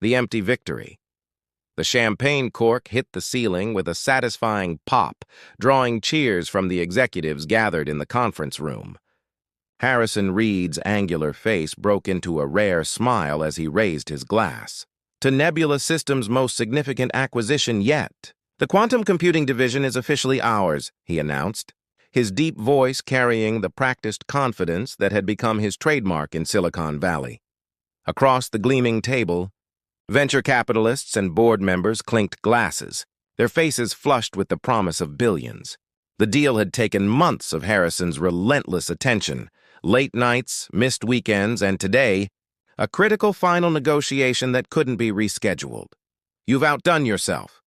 the empty victory. The champagne cork hit the ceiling with a satisfying pop, drawing cheers from the executives gathered in the conference room. Harrison Reed's angular face broke into a rare smile as he raised his glass. To Nebula Systems' most significant acquisition yet. The quantum computing division is officially ours, he announced, his deep voice carrying the practiced confidence that had become his trademark in Silicon Valley. Across the gleaming table, venture capitalists and board members clinked glasses, their faces flushed with the promise of billions. The deal had taken months of Harrison's relentless attention, late nights, missed weekends, and today, a critical final negotiation that couldn't be rescheduled. "You've outdone yourself."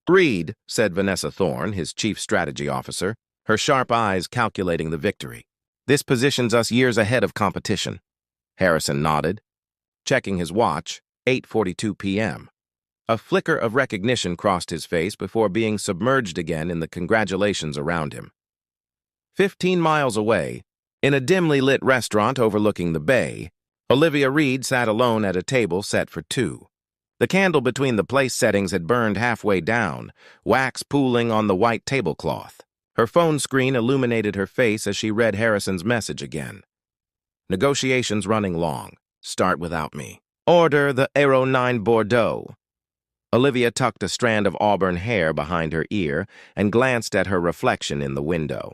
"Reed," said Vanessa Thorne, his chief strategy officer, her sharp eyes calculating the victory. "This positions us years ahead of competition." Harrison nodded, checking his watch, 8:42 p.m. A flicker of recognition crossed his face before being submerged again in the congratulations around him. 15 miles away, in a dimly lit restaurant overlooking the bay, Olivia Reed sat alone at a table set for two. The candle between the place settings had burned halfway down, wax pooling on the white tablecloth. Her phone screen illuminated her face as she read Harrison's message again. "Negotiations running long. Start without me. Order the Aero 9 Bordeaux." Olivia tucked a strand of auburn hair behind her ear and glanced at her reflection in the window.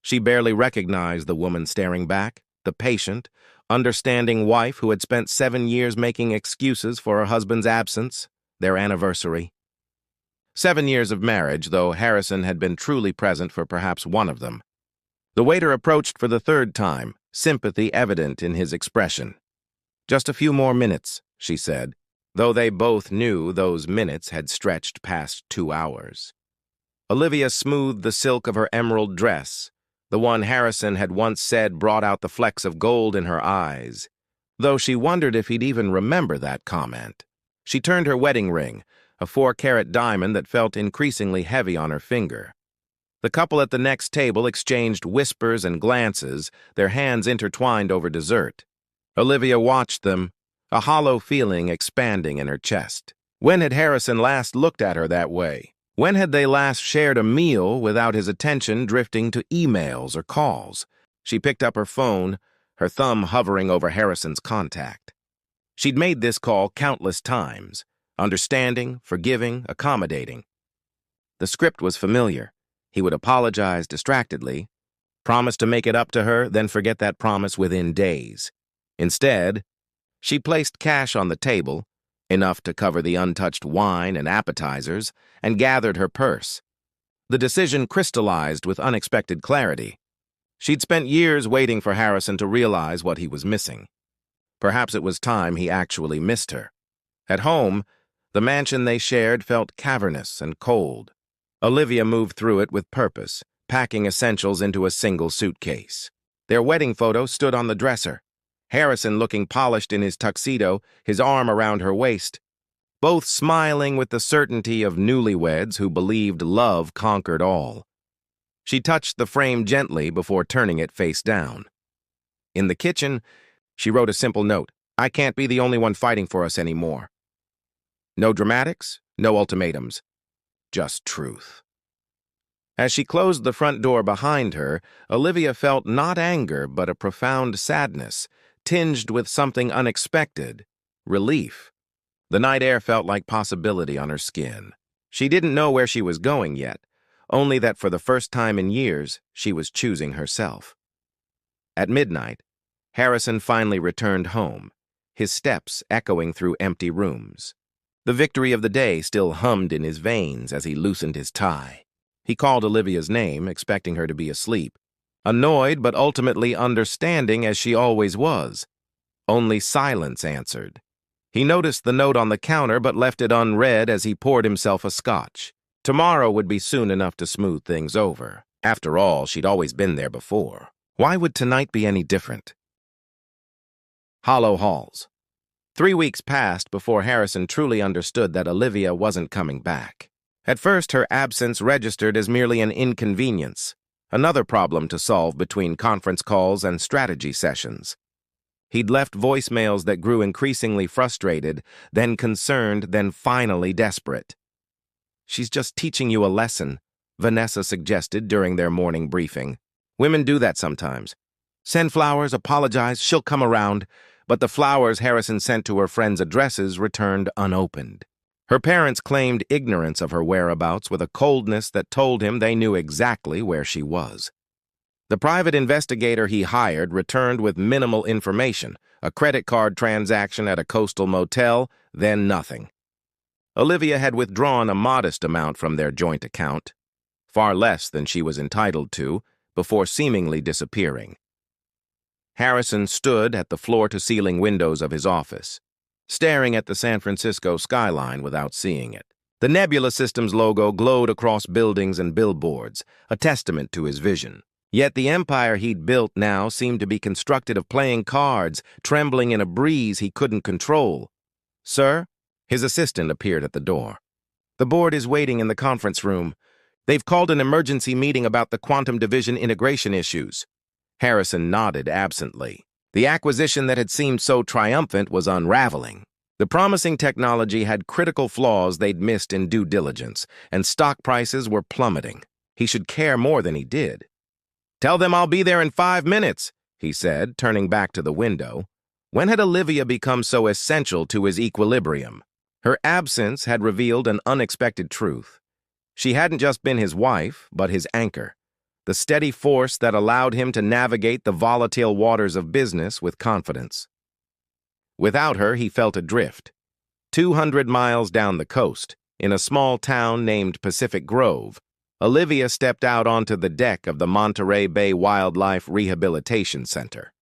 She barely recognized the woman staring back, the patient, understanding wife who had spent 7 years making excuses for her husband's absence, their anniversary. 7 years of marriage, though Harrison had been truly present for perhaps one of them. The waiter approached for the third time, sympathy evident in his expression. "Just a few more minutes," she said, though they both knew those minutes had stretched past 2 hours. Olivia smoothed the silk of her emerald dress, the one Harrison had once said brought out the flecks of gold in her eyes, though she wondered if he'd even remember that comment. She turned her wedding ring, a 4-carat diamond that felt increasingly heavy on her finger. The couple at the next table exchanged whispers and glances, their hands intertwined over dessert. Olivia watched them, a hollow feeling expanding in her chest. When had Harrison last looked at her that way? When had they last shared a meal without his attention drifting to emails or calls? She picked up her phone, her thumb hovering over Harrison's contact. She'd made this call countless times, understanding, forgiving, accommodating. The script was familiar. He would apologize distractedly, promise to make it up to her, then forget that promise within days. Instead, she placed cash on the table, enough to cover the untouched wine and appetizers, and gathered her purse. The decision crystallized with unexpected clarity. She'd spent years waiting for Harrison to realize what he was missing. Perhaps it was time he actually missed her. At home, the mansion they shared felt cavernous and cold. Olivia moved through it with purpose, packing essentials into a single suitcase. Their wedding photo stood on the dresser, Harrison looking polished in his tuxedo, his arm around her waist, both smiling with the certainty of newlyweds who believed love conquered all. She touched the frame gently before turning it face down. In the kitchen, she wrote a simple note: "I can't be the only one fighting for us anymore." No dramatics, no ultimatums, just truth. As she closed the front door behind her, Olivia felt not anger but a profound sadness, tinged with something unexpected, relief. The night air felt like possibility on her skin. She didn't know where she was going yet, only that for the first time in years, she was choosing herself. At midnight, Harrison finally returned home, his steps echoing through empty rooms. The victory of the day still hummed in his veins as he loosened his tie. He called Olivia's name, expecting her to be asleep, annoyed but ultimately understanding as she always was. Only silence answered. He noticed the note on the counter but left it unread as he poured himself a scotch. Tomorrow would be soon enough to smooth things over. After all, she'd always been there before. Why would tonight be any different? Hollow Halls. 3 weeks passed before Harrison truly understood that Olivia wasn't coming back. At first, her absence registered as merely an inconvenience, another problem to solve between conference calls and strategy sessions. He'd left voicemails that grew increasingly frustrated, then concerned, then finally desperate. "She's just teaching you a lesson," Vanessa suggested during their morning briefing. "Women do that sometimes. Send flowers, apologize, she'll come around." But the flowers Harrison sent to her friends' addresses returned unopened. Her parents claimed ignorance of her whereabouts with a coldness that told him they knew exactly where she was. The private investigator he hired returned with minimal information, a credit card transaction at a coastal motel, then nothing. Olivia had withdrawn a modest amount from their joint account, far less than she was entitled to, before seemingly disappearing. Harrison stood at the floor-to-ceiling windows of his office, staring at the San Francisco skyline without seeing it. The Nebula Systems logo glowed across buildings and billboards, a testament to his vision. Yet the empire he'd built now seemed to be constructed of playing cards, trembling in a breeze he couldn't control. "Sir?" His assistant appeared at the door. "The board is waiting in the conference room. They've called an emergency meeting about the quantum division integration issues." Harrison nodded absently. The acquisition that had seemed so triumphant was unraveling. The promising technology had critical flaws they'd missed in due diligence, and stock prices were plummeting. He should care more than he did. "Tell them I'll be there in 5 minutes," he said, turning back to the window. When had Olivia become so essential to his equilibrium? Her absence had revealed an unexpected truth. She hadn't just been his wife, but his anchor, the steady force that allowed him to navigate the volatile waters of business with confidence. Without her, he felt adrift. 200 miles down the coast, in a small town named Pacific Grove, Olivia stepped out onto the deck of the Monterey Bay Wildlife Rehabilitation Center.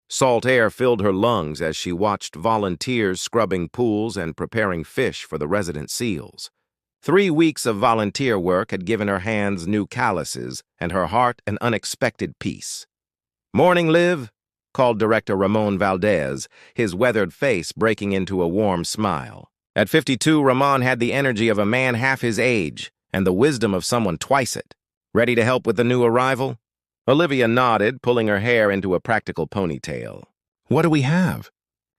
Salt air filled her lungs as she watched volunteers scrubbing pools and preparing fish for the resident seals. 3 weeks of volunteer work had given her hands new calluses and her heart an unexpected peace. "Morning, Liv," called Director Ramon Valdez, his weathered face breaking into a warm smile. At 52, Ramon had the energy of a man half his age and the wisdom of someone twice it. "Ready to help with the new arrival?" Olivia nodded, pulling her hair into a practical ponytail. "What do we have?"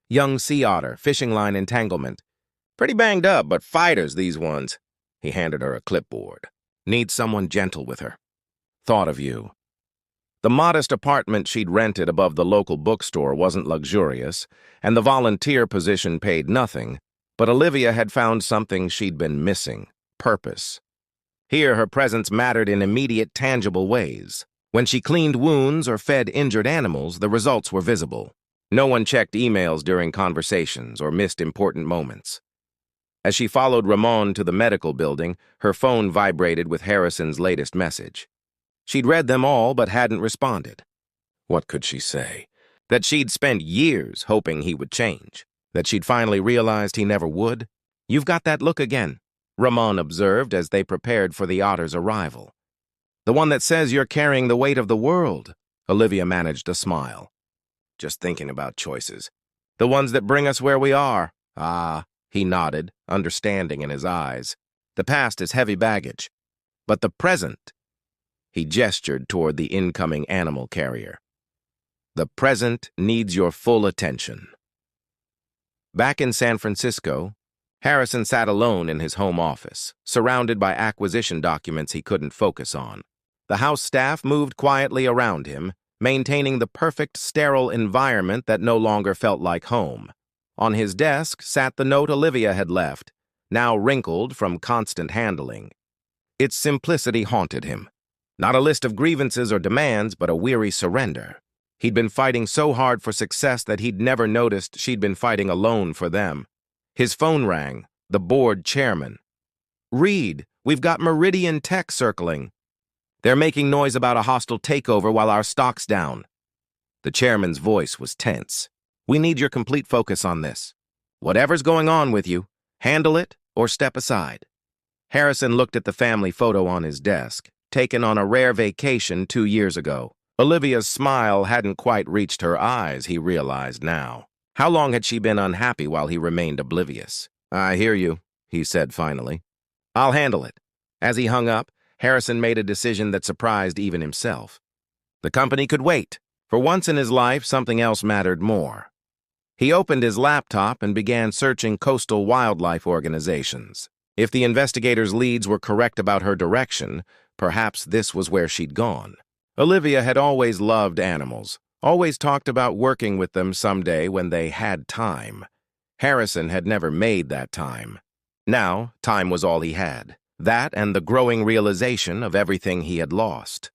"Young sea otter, fishing line entanglement. Pretty banged up, but fighters, these ones." He handed her a clipboard. "Need someone gentle with her. Thought of you." The modest apartment she'd rented above the local bookstore wasn't luxurious, and the volunteer position paid nothing, but Olivia had found something she'd been missing: purpose. Here, her presence mattered in immediate, tangible ways. When she cleaned wounds or fed injured animals, the results were visible. No one checked emails during conversations or missed important moments. As she followed Ramon to the medical building, her phone vibrated with Harrison's latest message. She'd read them all but hadn't responded. What could she say? That she'd spent years hoping he would change? That she'd finally realized he never would? "You've got that look again," Ramon observed as they prepared for the otter's arrival. "The one that says you're carrying the weight of the world." Olivia managed a smile. "Just thinking about choices. The ones that bring us where we are." "Ah," he nodded, understanding in his eyes. "The past is heavy baggage. But the present," he gestured toward the incoming animal carrier. "The present needs your full attention." Back in San Francisco, Harrison sat alone in his home office, surrounded by acquisition documents he couldn't focus on. The house staff moved quietly around him, maintaining the perfect, sterile environment that no longer felt like home. On his desk sat the note Olivia had left, now wrinkled from constant handling. Its simplicity haunted him. Not a list of grievances or demands, but a weary surrender. He'd been fighting so hard for success that he'd never noticed she'd been fighting alone for them. His phone rang, the board chairman. "Reed, we've got Meridian Tech circling. They're making noise about a hostile takeover while our stock's down." The chairman's voice was tense. "We need your complete focus on this. Whatever's going on with you, handle it or step aside." Harrison looked at the family photo on his desk, taken on a rare vacation 2 years ago. Olivia's smile hadn't quite reached her eyes, he realized now. How long had she been unhappy while he remained oblivious? "I hear you," he said finally. "I'll handle it." As he hung up, Harrison made a decision that surprised even himself. The company could wait. For once in his life, something else mattered more. He opened his laptop and began searching coastal wildlife organizations. If the investigators' leads were correct about her direction, perhaps this was where she'd gone. Olivia had always loved animals, always talked about working with them someday when they had time. Harrison had never made that time. Now, time was all he had. That and the growing realization of everything he had lost.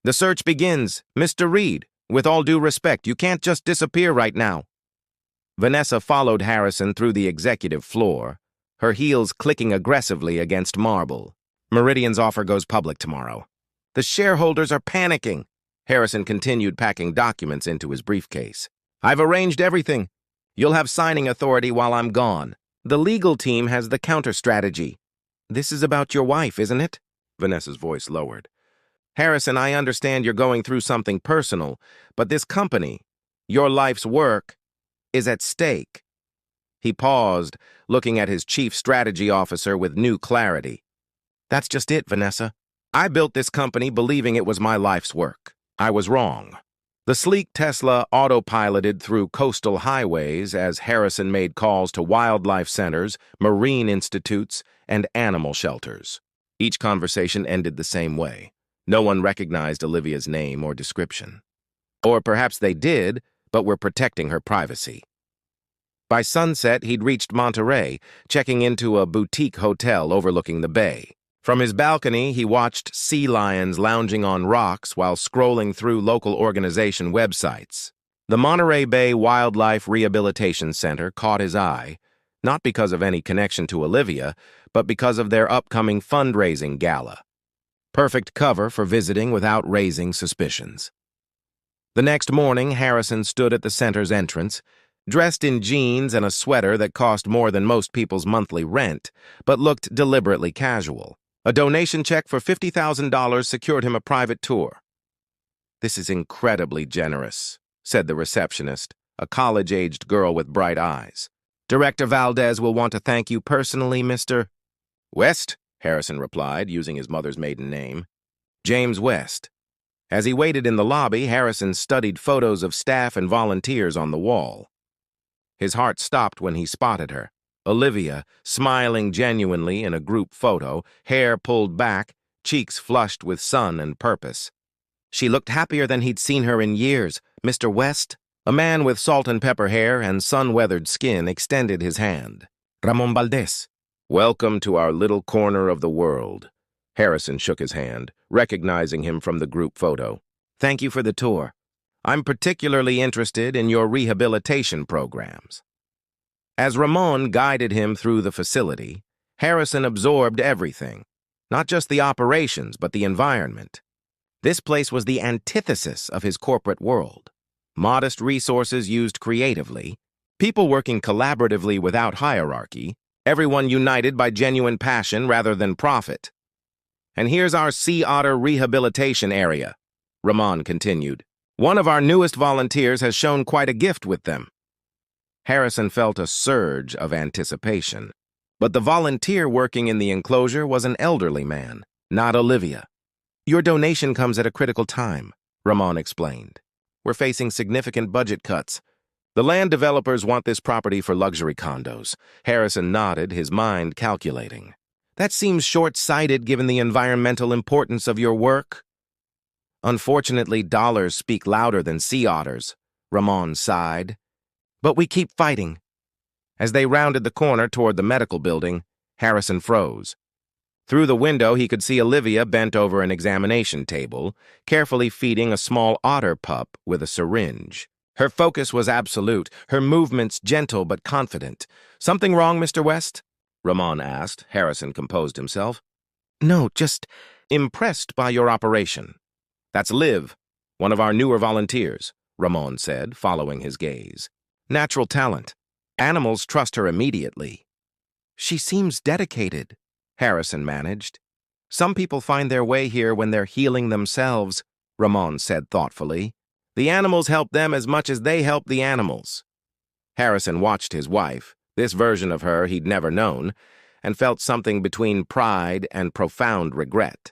"The search begins. Mr. Reed, with all due respect, you can't just disappear right now." Vanessa followed Harrison through the executive floor, her heels clicking aggressively against marble. "Meridian's offer goes public tomorrow. The shareholders are panicking." Harrison continued packing documents into his briefcase. "I've arranged everything. You'll have signing authority while I'm gone. The legal team has the counter-strategy." "This is about your wife, isn't it?" Vanessa's voice lowered. "Harrison, I understand you're going through something personal, but this company, your life's work, is at stake." He paused, looking at his chief strategy officer with new clarity. "That's just it, Vanessa. I built this company believing it was my life's work. I was wrong." The sleek Tesla autopiloted through coastal highways as Harrison made calls to wildlife centers, marine institutes, and animal shelters. Each conversation ended the same way. No one recognized Olivia's name or description. Or perhaps they did, but were protecting her privacy. By sunset, he'd reached Monterey, checking into a boutique hotel overlooking the bay. From his balcony, he watched sea lions lounging on rocks while scrolling through local organization websites. The Monterey Bay Wildlife Rehabilitation Center caught his eye, not because of any connection to Olivia, but because of their upcoming fundraising gala. Perfect cover for visiting without raising suspicions. The next morning, Harrison stood at the center's entrance, dressed in jeans and a sweater that cost more than most people's monthly rent, but looked deliberately casual. A donation check for $50,000 secured him a private tour. "This is incredibly generous," said the receptionist, a college-aged girl with bright eyes. "Director Valdez will want to thank you personally, Mr. West," Harrison replied, using his mother's maiden name. "James West." As he waited in the lobby, Harrison studied photos of staff and volunteers on the wall. His heart stopped when he spotted her. Olivia, smiling genuinely in a group photo, hair pulled back, cheeks flushed with sun and purpose. She looked happier than he'd seen her in years. "Mr. West?" A man with salt and pepper hair and sun-weathered skin extended his hand. "Ramon Valdez." "Welcome to our little corner of the world." Harrison shook his hand, recognizing him from the group photo. "Thank you for the tour. I'm particularly interested in your rehabilitation programs." As Ramon guided him through the facility, Harrison absorbed everything, not just the operations, but the environment. This place was the antithesis of his corporate world. Modest resources used creatively, people working collaboratively without hierarchy, everyone united by genuine passion rather than profit. "And here's our sea otter rehabilitation area," Ramon continued. "One of our newest volunteers has shown quite a gift with them." Harrison felt a surge of anticipation. But the volunteer working in the enclosure was an elderly man, not Olivia. "Your donation comes at a critical time," Ramon explained. "We're facing significant budget cuts. The land developers want this property for luxury condos." Harrison nodded, his mind calculating. "That seems short-sighted given the environmental importance of your work." "Unfortunately, dollars speak louder than sea otters," Ramon sighed. "But we keep fighting." As they rounded the corner toward the medical building, Harrison froze. Through the window, he could see Olivia bent over an examination table, carefully feeding a small otter pup with a syringe. Her focus was absolute, her movements gentle but confident. "Something wrong, Mr. West?" Ramon asked. Harrison composed himself. "No, just impressed by your operation." "That's Liv, one of our newer volunteers," Ramon said, following his gaze. "Natural talent. Animals trust her immediately." "She seems dedicated," Harrison managed. "Some people find their way here when they're healing themselves," Ramon said thoughtfully. "The animals help them as much as they help the animals." Harrison watched his wife, this version of her he'd never known, and felt something between pride and profound regret.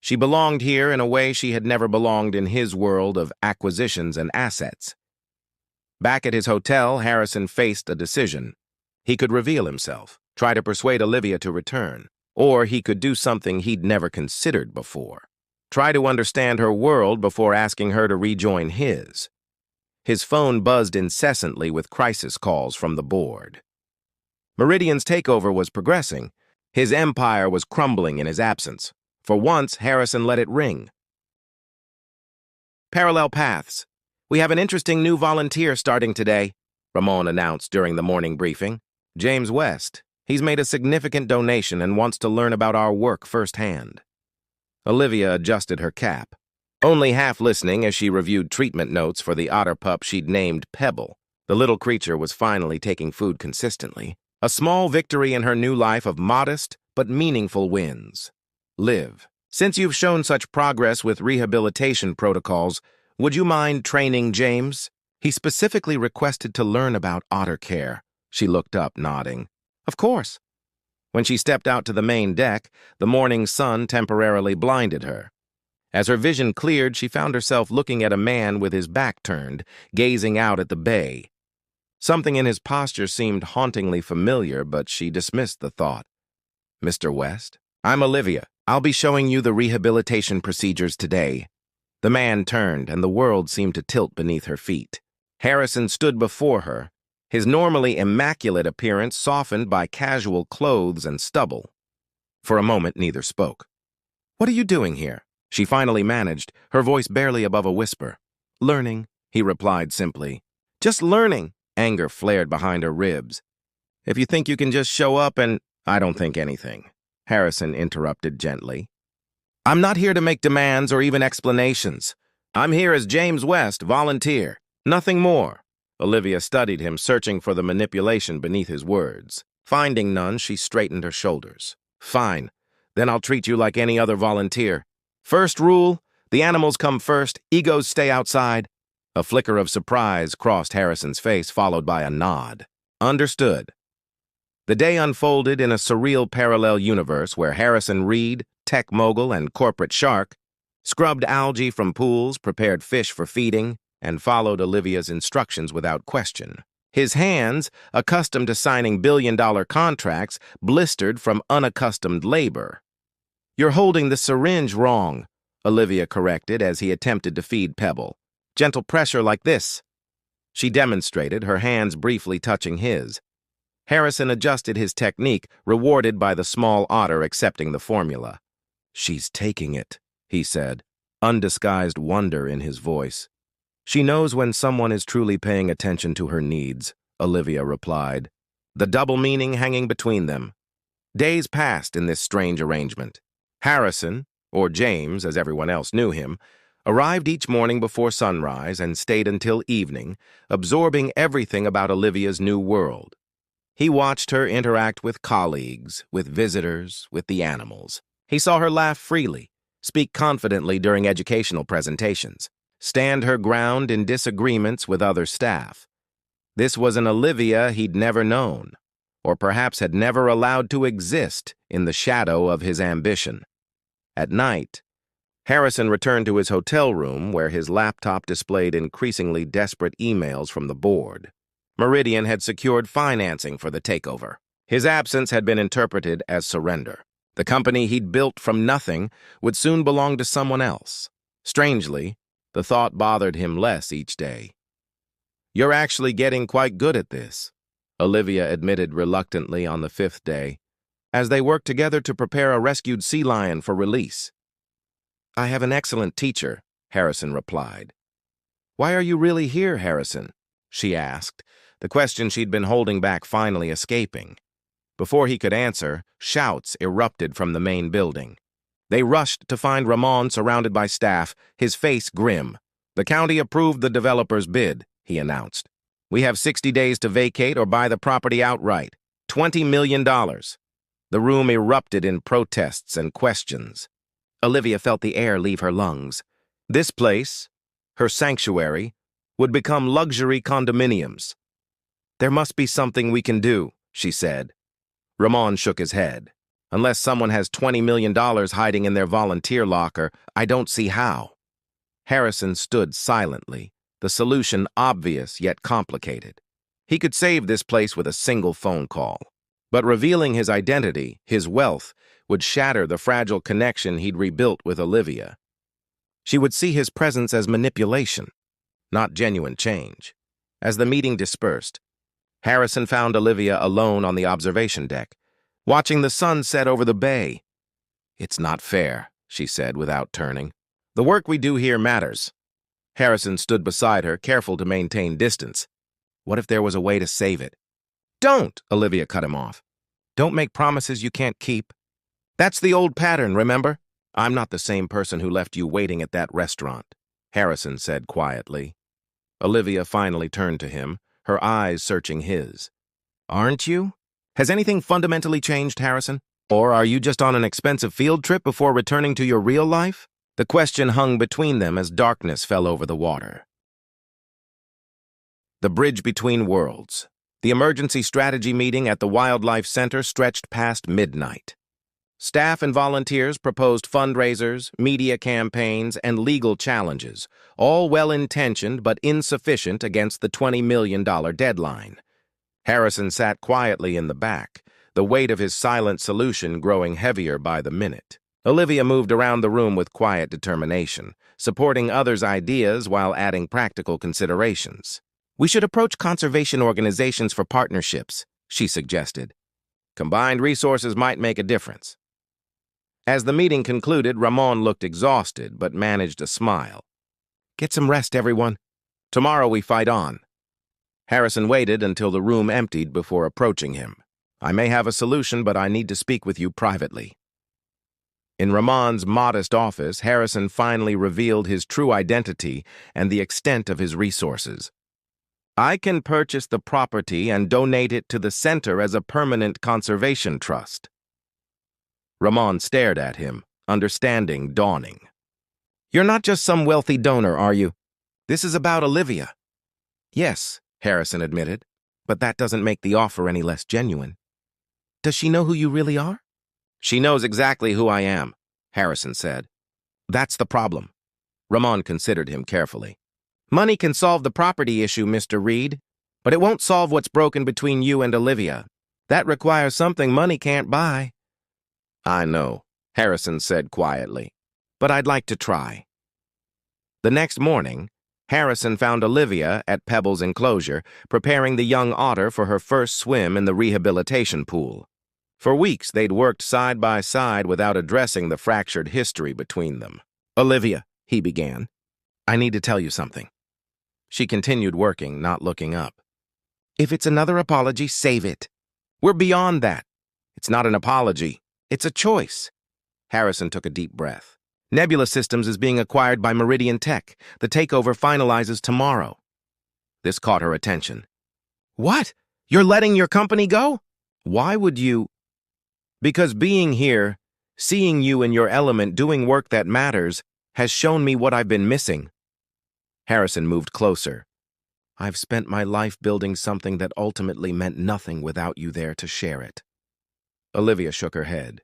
She belonged here in a way she had never belonged in his world of acquisitions and assets. Back at his hotel, Harrison faced a decision. He could reveal himself, try to persuade Olivia to return, or he could do something he'd never considered before. Try to understand her world before asking her to rejoin his. His phone buzzed incessantly with crisis calls from the board. Meridian's takeover was progressing. His empire was crumbling in his absence. For once, Harrison let it ring. Parallel paths. We have an interesting new volunteer starting today, Ramon announced during the morning briefing. James West. He's made a significant donation and wants to learn about our work firsthand. Olivia adjusted her cap, only half listening as she reviewed treatment notes for the otter pup she'd named Pebble. The little creature was finally taking food consistently. A small victory in her new life of modest but meaningful wins. Liv, since you've shown such progress with rehabilitation protocols, would you mind training James? He specifically requested to learn about otter care. She looked up, nodding. Of course. When she stepped out to the main deck, the morning sun temporarily blinded her. As her vision cleared, she found herself looking at a man with his back turned, gazing out at the bay. Something in his posture seemed hauntingly familiar, but she dismissed the thought. Mr. West? I'm Olivia. I'll be showing you the rehabilitation procedures today. The man turned, and the world seemed to tilt beneath her feet. Harrison stood before her, his normally immaculate appearance softened by casual clothes and stubble. For a moment, neither spoke. What are you doing here? She finally managed, her voice barely above a whisper. Learning, he replied simply. Just learning. Anger flared behind her ribs. If you think you can just show up and... I don't think anything, Harrison interrupted gently. I'm not here to make demands or even explanations. I'm here as James West, volunteer. Nothing more. Olivia studied him, searching for the manipulation beneath his words. Finding none, she straightened her shoulders. Fine. Then I'll treat you like any other volunteer. First rule, the animals come first, egos stay outside. A flicker of surprise crossed Harrison's face, followed by a nod. Understood. The day unfolded in a surreal parallel universe where Harrison Reed, tech mogul and corporate shark, scrubbed algae from pools, prepared fish for feeding, and followed Olivia's instructions without question. His hands, accustomed to signing billion-dollar contracts, blistered from unaccustomed labor. You're holding the syringe wrong, Olivia corrected as he attempted to feed Pebble. Gentle pressure like this. She demonstrated, her hands briefly touching his. Harrison adjusted his technique, rewarded by the small otter accepting the formula. She's taking it, he said, undisguised wonder in his voice. She knows when someone is truly paying attention to her needs, Olivia replied, the double meaning hanging between them. Days passed in this strange arrangement. Harrison, or James as everyone else knew him, arrived each morning before sunrise and stayed until evening, absorbing everything about Olivia's new world. He watched her interact with colleagues, with visitors, with the animals. He saw her laugh freely, speak confidently during educational presentations, stand her ground in disagreements with other staff. This was an Olivia he'd never known, or perhaps had never allowed to exist in the shadow of his ambition. At night, Harrison returned to his hotel room where his laptop displayed increasingly desperate emails from the board. Meridian had secured financing for the takeover. His absence had been interpreted as surrender. The company he'd built from nothing would soon belong to someone else. Strangely, the thought bothered him less each day. You're actually getting quite good at this, Olivia admitted reluctantly on the 5th day, as they worked together to prepare a rescued sea lion for release. I have an excellent teacher, Harrison replied. Why are you really here, Harrison? She asked, the question she'd been holding back finally escaping. Before he could answer, shouts erupted from the main building. They rushed to find Ramon surrounded by staff, his face grim. The county approved the developer's bid, he announced. We have 60 days to vacate or buy the property outright. $20 million. The room erupted in protests and questions. Olivia felt the air leave her lungs. This place, her sanctuary, would become luxury condominiums. There must be something we can do, she said. Ramon shook his head. Unless someone has $20 million hiding in their volunteer locker, I don't see how. Harrison stood silently, the solution obvious yet complicated. He could save this place with a single phone call. But revealing his identity, his wealth, would shatter the fragile connection he'd rebuilt with Olivia. She would see his presence as manipulation, not genuine change. As the meeting dispersed, Harrison found Olivia alone on the observation deck, watching the sun set over the bay. "It's not fair," she said without turning. "The work we do here matters." Harrison stood beside her, careful to maintain distance. What if there was a way to save it? "Don't!" Olivia cut him off. "Don't make promises you can't keep. That's the old pattern, remember? I'm not the same person who left you waiting at that restaurant," Harrison said quietly. Olivia finally turned to him, her eyes searching his. "Aren't you? Has anything fundamentally changed, Harrison? Or are you just on an expensive field trip before returning to your real life?" The question hung between them as darkness fell over the water. The bridge between worlds. The emergency strategy meeting at the Wildlife Center stretched past midnight. Staff and volunteers proposed fundraisers, media campaigns, and legal challenges, all well-intentioned but insufficient against the $20 million deadline. Harrison sat quietly in the back, the weight of his silent solution growing heavier by the minute. Olivia moved around the room with quiet determination, supporting others' ideas while adding practical considerations. "We should approach conservation organizations for partnerships," she suggested. "Combined resources might make a difference." As the meeting concluded, Ramon looked exhausted but managed a smile. "Get some rest, everyone. Tomorrow we fight on." Harrison waited until the room emptied before approaching him. "I may have a solution, but I need to speak with you privately." In Ramon's modest office, Harrison finally revealed his true identity and the extent of his resources. "I can purchase the property and donate it to the center as a permanent conservation trust." Ramon stared at him, understanding dawning. "You're not just some wealthy donor, are you? This is about Olivia." "Yes," Harrison admitted, "but that doesn't make the offer any less genuine." "Does she know who you really are?" "She knows exactly who I am," Harrison said. "That's the problem." Ramon considered him carefully. "Money can solve the property issue, Mr. Reed, but it won't solve what's broken between you and Olivia. That requires something money can't buy." "I know," Harrison said quietly, "but I'd like to try." The next morning, Harrison found Olivia at Pebble's enclosure, preparing the young otter for her first swim in the rehabilitation pool. For weeks, they'd worked side by side without addressing the fractured history between them. "Olivia," he began, "I need to tell you something." She continued working, not looking up. "If it's another apology, save it. We're beyond that. It's not an apology. It's a choice." Harrison took a deep breath. "Nebula Systems is being acquired by Meridian Tech. The takeover finalizes tomorrow." This caught her attention. "What? You're letting your company go? Why would you?" "Because being here, seeing you in your element doing work that matters, has shown me what I've been missing." Harrison moved closer. "I've spent my life building something that ultimately meant nothing without you there to share it." Olivia shook her head.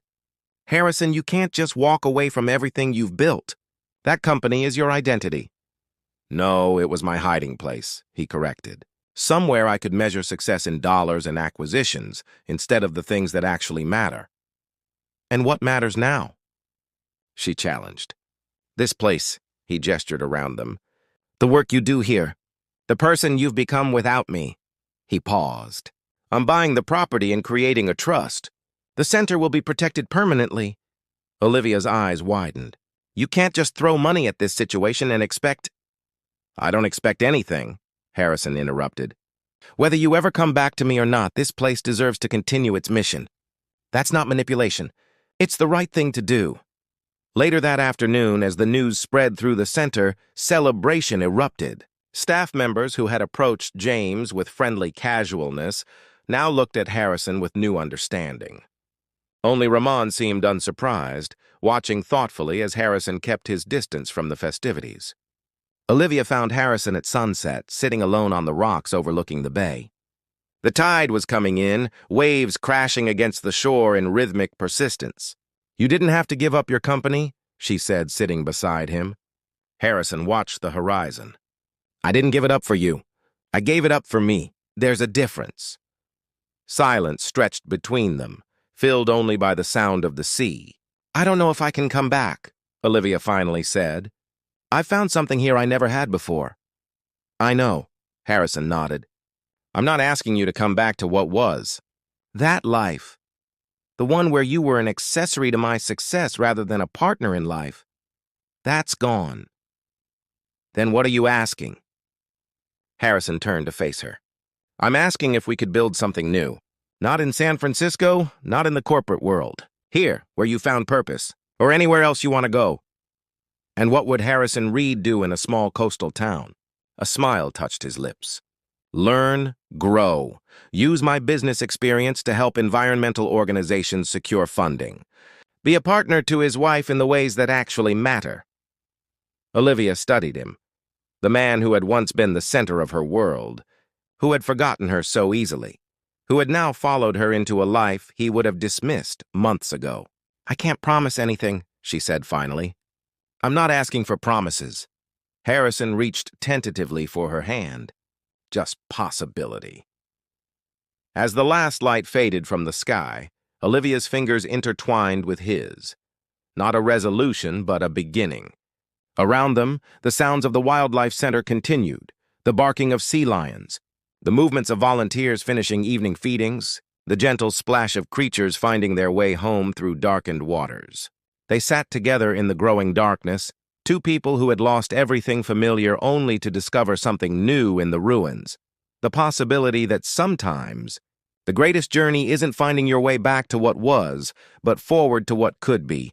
"Harrison, you can't just walk away from everything you've built. That company is your identity." "No, it was my hiding place," he corrected. "Somewhere I could measure success in dollars and acquisitions instead of the things that actually matter." "And what matters now?" she challenged. "This place," he gestured around them. "The work you do here. The person you've become without me." He paused. "I'm buying the property and creating a trust. The center will be protected permanently." Olivia's eyes widened. "You can't just throw money at this situation and expect—" "I don't expect anything," Harrison interrupted. "Whether you ever come back to me or not, this place deserves to continue its mission. That's not manipulation. It's the right thing to do." Later that afternoon, as the news spread through the center, celebration erupted. Staff members who had approached James with friendly casualness now looked at Harrison with new understanding. Only Ramon seemed unsurprised, watching thoughtfully as Harrison kept his distance from the festivities. Olivia found Harrison at sunset, sitting alone on the rocks overlooking the bay. The tide was coming in, waves crashing against the shore in rhythmic persistence. "You didn't have to give up your company," she said, sitting beside him. Harrison watched the horizon. "I didn't give it up for you. I gave it up for me. There's a difference." Silence stretched between them, filled only by the sound of the sea. "I don't know if I can come back," Olivia finally said. "I've found something here I never had before." "I know," Harrison nodded. "I'm not asking you to come back to what was. That life, the one where you were an accessory to my success rather than a partner in life, that's gone." "Then what are you asking?" Harrison turned to face her. "I'm asking if we could build something new. Not in San Francisco, not in the corporate world. Here, where you found purpose, or anywhere else you want to go." And what would Harrison Reed do in a small coastal town? A smile touched his lips. "Learn, grow. Use my business experience to help environmental organizations secure funding. Be a partner to his wife in the ways that actually matter." Olivia studied him, the man who had once been the center of her world, who had forgotten her so easily, who had now followed her into a life he would have dismissed months ago. "I can't promise anything," she said finally. "I'm not asking for promises." Harrison reached tentatively for her hand. "Just possibility." As the last light faded from the sky, Olivia's fingers intertwined with his. Not a resolution, but a beginning. Around them, the sounds of the wildlife center continued, the barking of sea lions, the movements of volunteers finishing evening feedings, the gentle splash of creatures finding their way home through darkened waters. They sat together in the growing darkness, two people who had lost everything familiar only to discover something new in the ruins. The possibility that sometimes the greatest journey isn't finding your way back to what was, but forward to what could be.